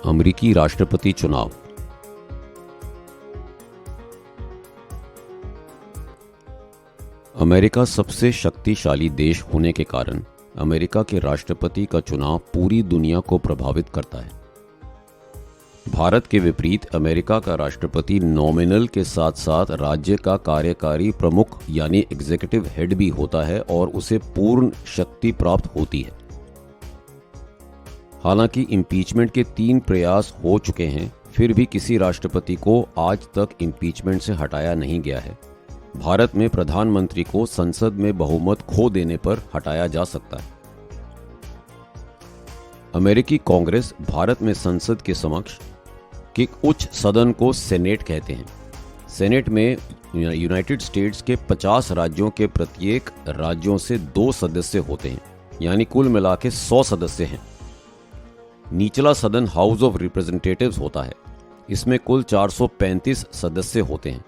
अमेरिकी राष्ट्रपति चुनाव। अमेरिका सबसे शक्तिशाली देश होने के कारण अमेरिका के राष्ट्रपति का चुनाव पूरी दुनिया को प्रभावित करता है। भारत के विपरीत अमेरिका का राष्ट्रपति नॉमिनल के साथ साथ राज्य का कार्यकारी प्रमुख यानी एग्जीक्यूटिव हेड भी होता है और उसे पूर्ण शक्ति प्राप्त होती है। हालांकि इम्पीचमेंट के 3 प्रयास हो चुके हैं, फिर भी किसी राष्ट्रपति को आज तक इम्पीचमेंट से हटाया नहीं गया है। भारत में प्रधानमंत्री को संसद में बहुमत खो देने पर हटाया जा सकता है। अमेरिकी कांग्रेस भारत में संसद के समक्ष के उच्च सदन को सेनेट कहते हैं। सेनेट में यूनाइटेड स्टेट्स के 50 राज्यों के प्रत्येक राज्यों से 2 सदस्य होते हैं, यानी कुल मिला के 100 सदस्य हैं। निचला सदन हाउस ऑफ रिप्रेजेंटेटिव्स होता है। इसमें कुल 435 सदस्य होते हैं।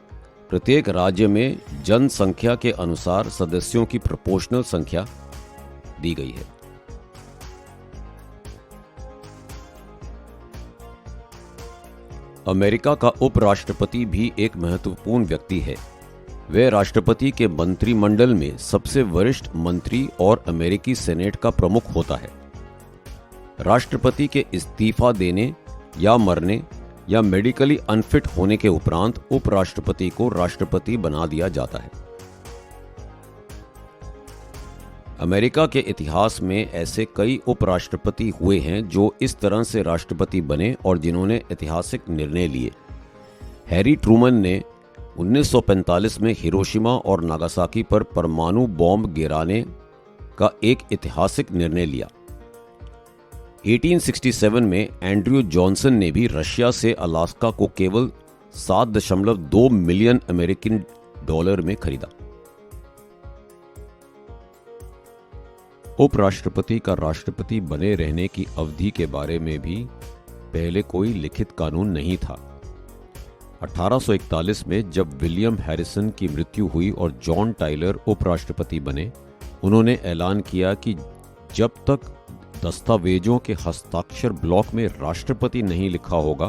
प्रत्येक राज्य में जनसंख्या के अनुसार सदस्यों की प्रोपोर्शनल संख्या दी गई है। अमेरिका का उपराष्ट्रपति भी एक महत्वपूर्ण व्यक्ति है। वह राष्ट्रपति के मंत्रिमंडल में सबसे वरिष्ठ मंत्री और अमेरिकी सेनेट का प्रमुख होता है। राष्ट्रपति के इस्तीफा देने या मरने या मेडिकली अनफिट होने के उपरांत उपराष्ट्रपति को राष्ट्रपति बना दिया जाता है। अमेरिका के इतिहास में ऐसे कई उपराष्ट्रपति हुए हैं जो इस तरह से राष्ट्रपति बने और जिन्होंने ऐतिहासिक निर्णय लिए। हैरी ट्रूमन ने 1945 में हिरोशिमा और नागासाकी पर परमाणु बॉम्ब गिराने का एक ऐतिहासिक निर्णय लिया। 1867 में एंड्रयू जॉनसन ने भी रशिया से अलास्का को केवल 7.2 मिलियन अमेरिकन डॉलर में खरीदा। उपराष्ट्रपति का राष्ट्रपति बने रहने की अवधि के बारे में भी पहले कोई लिखित कानून नहीं था। 1841 में जब विलियम हैरिसन की मृत्यु हुई और जॉन टाइलर उपराष्ट्रपति बने, उन्होंने ऐलान किया कि जब तक दस्तावेजों के हस्ताक्षर ब्लॉक में राष्ट्रपति नहीं लिखा होगा,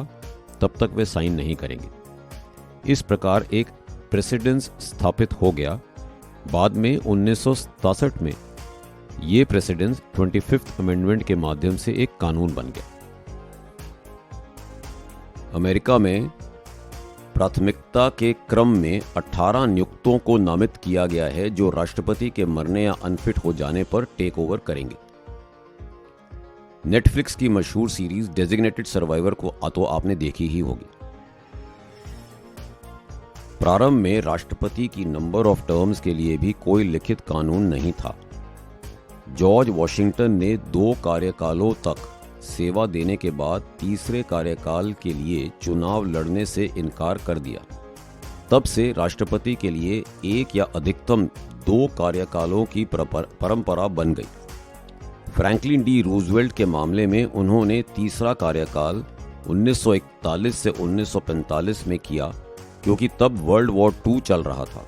तब तक वे साइन नहीं करेंगे। इस प्रकार एक प्रेसिडेंस स्थापित हो गया। बाद में 1967 में ये प्रेसिडेंस 25th अमेंडमेंट के माध्यम से एक कानून बन गया। अमेरिका में प्राथमिकता के क्रम में 18 नियुक्तों को नामित किया गया है जो राष्ट्रपति के मरने या अनफिट हो जाने पर टेक ओवर करेंगे। नेटफ्लिक्स की मशहूर सीरीज डेजिग्नेटेड सर्वाइवर को तो आपने देखी ही होगी। प्रारंभ में राष्ट्रपति की नंबर ऑफ टर्म्स के लिए भी कोई लिखित कानून नहीं था। जॉर्ज वॉशिंगटन ने 2 कार्यकालों तक सेवा देने के बाद तीसरे कार्यकाल के लिए चुनाव लड़ने से इनकार कर दिया। तब से राष्ट्रपति के लिए 1 या अधिकतम 2 कार्यकालों की परंपरा बन गई। फ्रैंकलिन डी रूजवेल्ट के मामले में उन्होंने तीसरा कार्यकाल 1941 से 1945 में किया, क्योंकि तब वर्ल्ड वॉर 2 चल रहा था।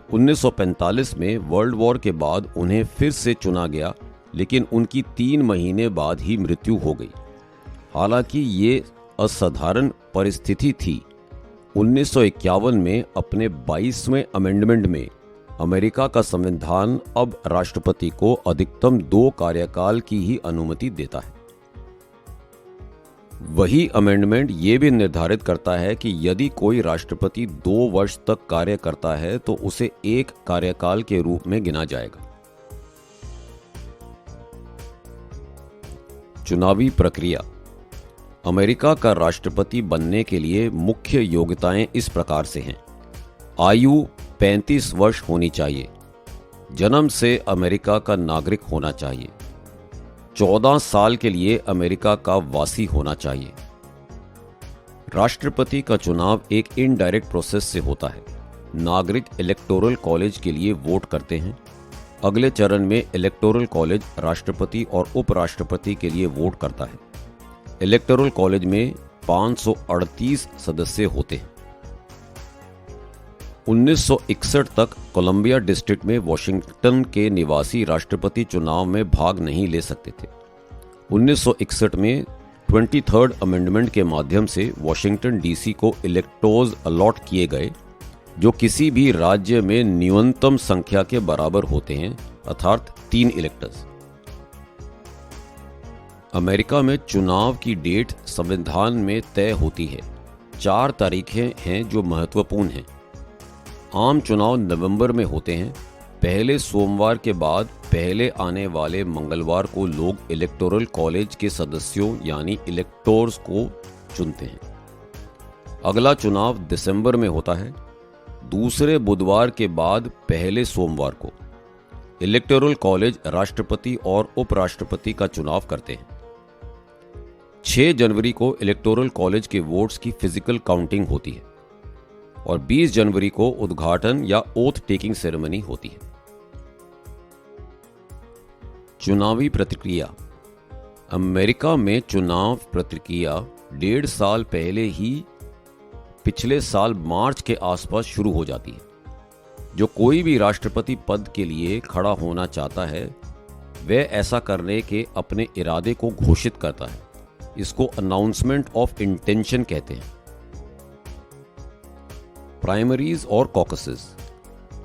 1945 में वर्ल्ड वॉर के बाद उन्हें फिर से चुना गया, लेकिन उनकी 3 महीने बाद ही मृत्यु हो गई। हालांकि ये असाधारण परिस्थिति थी। 1951 में अपने 22वें अमेंडमेंट में अमेरिका का संविधान अब राष्ट्रपति को अधिकतम 2 कार्यकाल की ही अनुमति देता है। वही अमेंडमेंट ये भी निर्धारित करता है कि यदि कोई राष्ट्रपति 2 वर्ष तक कार्य करता है तो उसे 1 कार्यकाल के रूप में गिना जाएगा। चुनावी प्रक्रिया। अमेरिका का राष्ट्रपति बनने के लिए मुख्य योग्यताएं इस प्रकार से हैं। आयु 35 वर्ष होनी चाहिए। जन्म से अमेरिका का नागरिक होना चाहिए। 14 साल के लिए अमेरिका का वासी होना चाहिए। राष्ट्रपति का चुनाव एक इनडायरेक्ट प्रोसेस से होता है। नागरिक इलेक्टोरल कॉलेज के लिए वोट करते हैं। अगले चरण में इलेक्टोरल कॉलेज राष्ट्रपति और उपराष्ट्रपति के लिए वोट करता है। इलेक्टोरल कॉलेज में 538 सदस्य होते हैं। 1961 तक कोलंबिया डिस्ट्रिक्ट में वॉशिंगटन के निवासी राष्ट्रपति चुनाव में भाग नहीं ले सकते थे। 1961 में 23rd अमेंडमेंट के माध्यम से वॉशिंगटन डीसी को इलेक्टोर्स अलॉट किए गए जो किसी भी राज्य में न्यूनतम संख्या के बराबर होते हैं, अर्थात 3 इलेक्टर्स। अमेरिका में चुनाव की डेट संविधान में तय होती है। 4 तारीखें हैं जो महत्वपूर्ण हैं। आम चुनाव नवंबर में होते हैं। पहले सोमवार के बाद पहले आने वाले मंगलवार को लोग इलेक्टोरल कॉलेज के सदस्यों यानी इलेक्टोर्स को चुनते हैं। अगला चुनाव दिसंबर में होता है। दूसरे बुधवार के बाद पहले सोमवार को इलेक्टोरल कॉलेज राष्ट्रपति और उपराष्ट्रपति का चुनाव करते हैं। 6 जनवरी को इलेक्टोरल कॉलेज के वोट्स की फिजिकल काउंटिंग होती है और 20 जनवरी को उद्घाटन या ओथ टेकिंग सेरेमनी होती है। चुनावी प्रतिक्रिया। अमेरिका में चुनाव प्रतिक्रिया 1.5 साल पहले ही पिछले साल मार्च के आसपास शुरू हो जाती है। जो कोई भी राष्ट्रपति पद के लिए खड़ा होना चाहता है वह ऐसा करने के अपने इरादे को घोषित करता है। इसको अनाउंसमेंट ऑफ इंटेंशन कहते हैं। प्राइमरीज और कॉकसेस।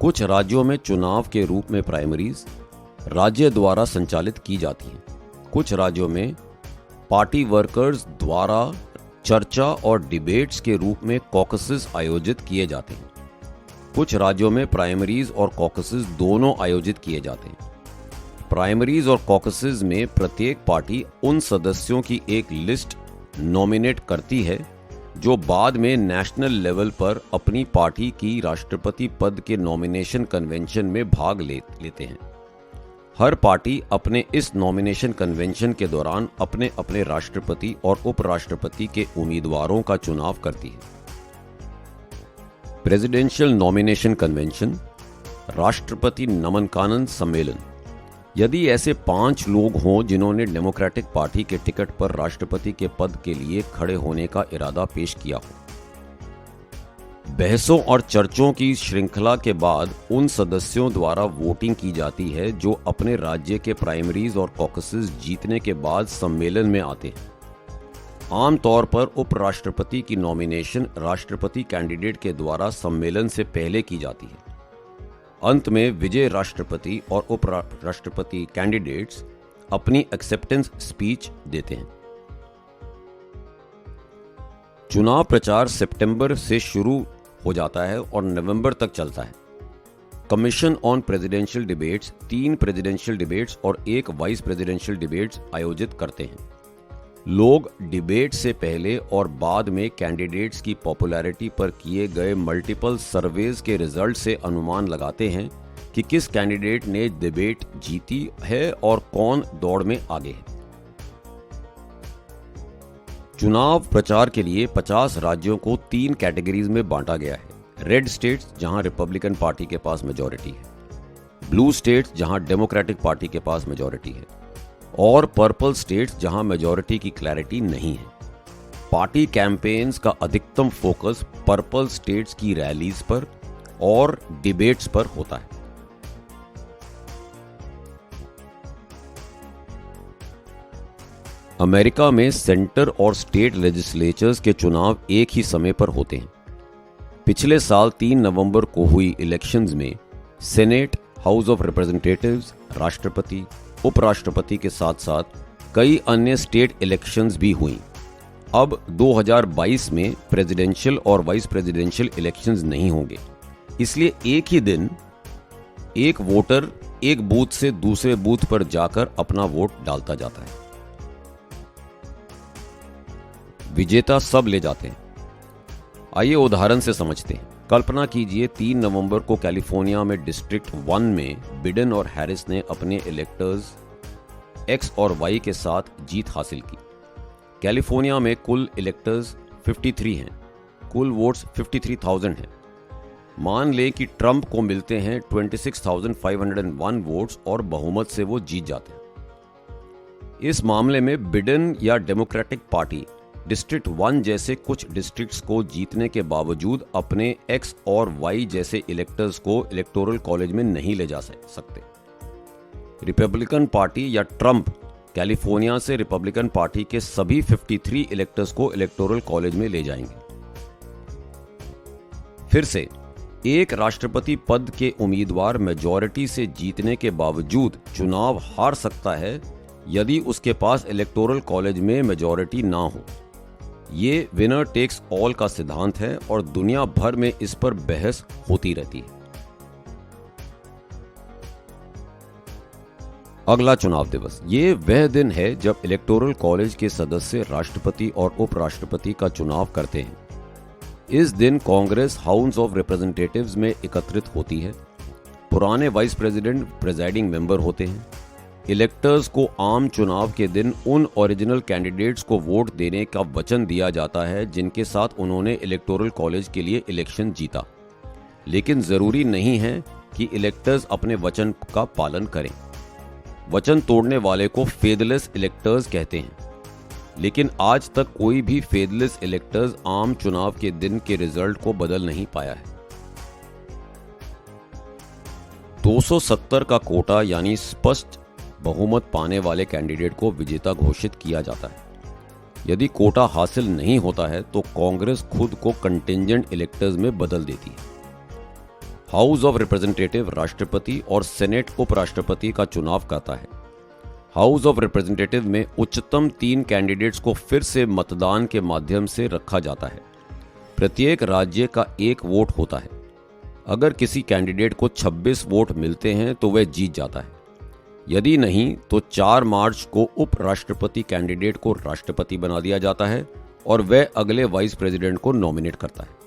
कुछ राज्यों में चुनाव के रूप में प्राइमरीज राज्य द्वारा संचालित की जाती हैं। कुछ राज्यों में पार्टी वर्कर्स द्वारा चर्चा और डिबेट्स के रूप में कॉकसेस आयोजित किए जाते हैं। कुछ राज्यों में प्राइमरीज और कॉकसेस दोनों आयोजित किए जाते हैं। प्राइमरीज और कॉकसेस में प्रत्येक पार्टी उन सदस्यों की एक लिस्ट नॉमिनेट करती है जो बाद में नेशनल लेवल पर अपनी पार्टी की राष्ट्रपति पद के नॉमिनेशन कन्वेंशन में भाग लेते हैं। हर पार्टी अपने इस नॉमिनेशन कन्वेंशन के दौरान अपने अपने राष्ट्रपति और उपराष्ट्रपति के उम्मीदवारों का चुनाव करती है। प्रेसिडेंशियल नॉमिनेशन कन्वेंशन, राष्ट्रपति नमनकानन सम्मेलन। यदि ऐसे 5 लोग हों जिन्होंने डेमोक्रेटिक पार्टी के टिकट पर राष्ट्रपति के पद के लिए खड़े होने का इरादा पेश किया हो। बहसों और चर्चों की श्रृंखला के बाद उन सदस्यों द्वारा वोटिंग की जाती है जो अपने राज्य के प्राइमरीज और कॉकसेस जीतने के बाद सम्मेलन में आते हैं। आमतौर पर उपराष्ट्रपति की नॉमिनेशन राष्ट्रपति कैंडिडेट के द्वारा सम्मेलन से पहले की जाती है। अंत में विजय राष्ट्रपति और उपराष्ट्रपति कैंडिडेट्स अपनी एक्सेप्टेंस स्पीच देते हैं। चुनाव प्रचार सितंबर से शुरू हो जाता है और नवंबर तक चलता है। Commission on presidential debates 3 presidential debates और 1 वाइस प्रेसिडेंशियल डिबेट्स आयोजित करते हैं। लोग डिबेट से पहले और बाद में कैंडिडेट्स की पॉपुलैरिटी पर किए गए मल्टीपल सर्वेज के रिजल्ट से अनुमान लगाते हैं कि किस कैंडिडेट ने डिबेट जीती है और कौन दौड़ में आगे है। चुनाव प्रचार के लिए 50 राज्यों को 3 कैटेगरीज में बांटा गया है। रेड स्टेट्स जहां रिपब्लिकन पार्टी के पास मेजॉरिटी है, ब्लू स्टेट्स जहां डेमोक्रेटिक पार्टी के पास मेजॉरिटी है और पर्पल स्टेट्स जहां मेजॉरिटी की क्लैरिटी नहीं है। पार्टी कैंपेन्स का अधिकतम फोकस पर्पल स्टेट्स की रैलीज पर और डिबेट्स पर होता है। अमेरिका में सेंटर और स्टेट लेजिस्लेचर्स के चुनाव एक ही समय पर होते हैं। पिछले साल 3 नवंबर को हुई इलेक्शंस में सेनेट, हाउस ऑफ रिप्रेजेंटेटिव्स, राष्ट्रपति, उपराष्ट्रपति के साथ साथ कई अन्य स्टेट इलेक्शंस भी हुई। अब 2022 में प्रेसिडेंशियल और वाइस प्रेसिडेंशियल इलेक्शंस नहीं होंगे, इसलिए एक ही दिन एक वोटर एक बूथ से दूसरे बूथ पर जाकर अपना वोट डालता जाता है। विजेता सब ले जाते हैं। आइए उदाहरण से समझते हैं। कल्पना कीजिए 3 नवंबर को कैलिफोर्निया में डिस्ट्रिक्ट 1 में बिडेन और हैरिस ने अपने इलेक्टर्स एक्स और वाई के साथ जीत हासिल की। कैलिफोर्निया में कुल इलेक्टर्स 53 हैं। कुल वोट्स 53,000 हैं। मान लें कि ट्रंप को मिलते हैं 26,501 वोट्स और बहुमत से वो जीत जाते हैं। इस मामले में बिडेन या डेमोक्रेटिक पार्टी डिस्ट्रिक्ट 1 जैसे कुछ डिस्ट्रिक्ट्स को जीतने के बावजूद अपने एक्स और वाई जैसे इलेक्टर्स को इलेक्टोरल कॉलेज में नहीं ले जा सकते। रिपब्लिकन पार्टी या ट्रंप कैलिफोर्निया से रिपब्लिकन पार्टी के सभी 53 इलेक्टर्स को इलेक्टोरल कॉलेज में ले जाएंगे। फिर से एक राष्ट्रपति पद के उम्मीदवार मेजॉरिटी से जीतने के बावजूद चुनाव हार सकता है यदि उसके पास इलेक्टोरल कॉलेज में मेजॉरिटी ना हो। ये विनर टेक्स ऑल का सिद्धांत है और दुनिया भर में इस पर बहस होती रहती है। अगला चुनाव दिवस, ये वह दिन है जब इलेक्टोरल कॉलेज के सदस्य राष्ट्रपति और उपराष्ट्रपति का चुनाव करते हैं। इस दिन कांग्रेस हाउस ऑफ रिप्रेजेंटेटिव्स में एकत्रित होती है। पुराने वाइस प्रेसिडेंट प्रिजाइडिंग मेंबर होते हैं। इलेक्टर्स को आम चुनाव के दिन उन ओरिजिनल कैंडिडेट्स को वोट देने का वचन दिया जाता है जिनके साथ उन्होंने इलेक्टोरल कॉलेज के लिए इलेक्शन जीता। लेकिन जरूरी नहीं है कि इलेक्टर्स अपने वचन का पालन करें। वचन तोड़ने वाले को फेथलेस इलेक्टर्स कहते हैं, लेकिन आज तक कोई भी फेथलेस इलेक्टर्स आम चुनाव के दिन के रिजल्ट को बदल नहीं पाया है। 270 का कोटा यानी स्पष्ट बहुमत पाने वाले कैंडिडेट को विजेता घोषित किया जाता है। यदि कोटा हासिल नहीं होता है तो कांग्रेस खुद को कंटिंजेंट इलेक्टर्स में बदल देती है। हाउस ऑफ रिप्रेजेंटेटिव राष्ट्रपति और सेनेट उपराष्ट्रपति का चुनाव करता है। हाउस ऑफ रिप्रेजेंटेटिव में उच्चतम 3 कैंडिडेट्स को फिर से मतदान के माध्यम से रखा जाता है। प्रत्येक राज्य का 1 वोट होता है। अगर किसी कैंडिडेट को 26 वोट मिलते हैं तो वह जीत जाता है। यदि नहीं तो 4 मार्च को उपराष्ट्रपति कैंडिडेट को राष्ट्रपति बना दिया जाता है और वह अगले वाइस प्रेसिडेंट को नॉमिनेट करता है।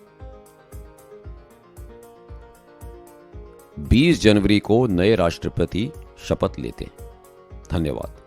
20 जनवरी को नए राष्ट्रपति शपथ लेते हैं। धन्यवाद।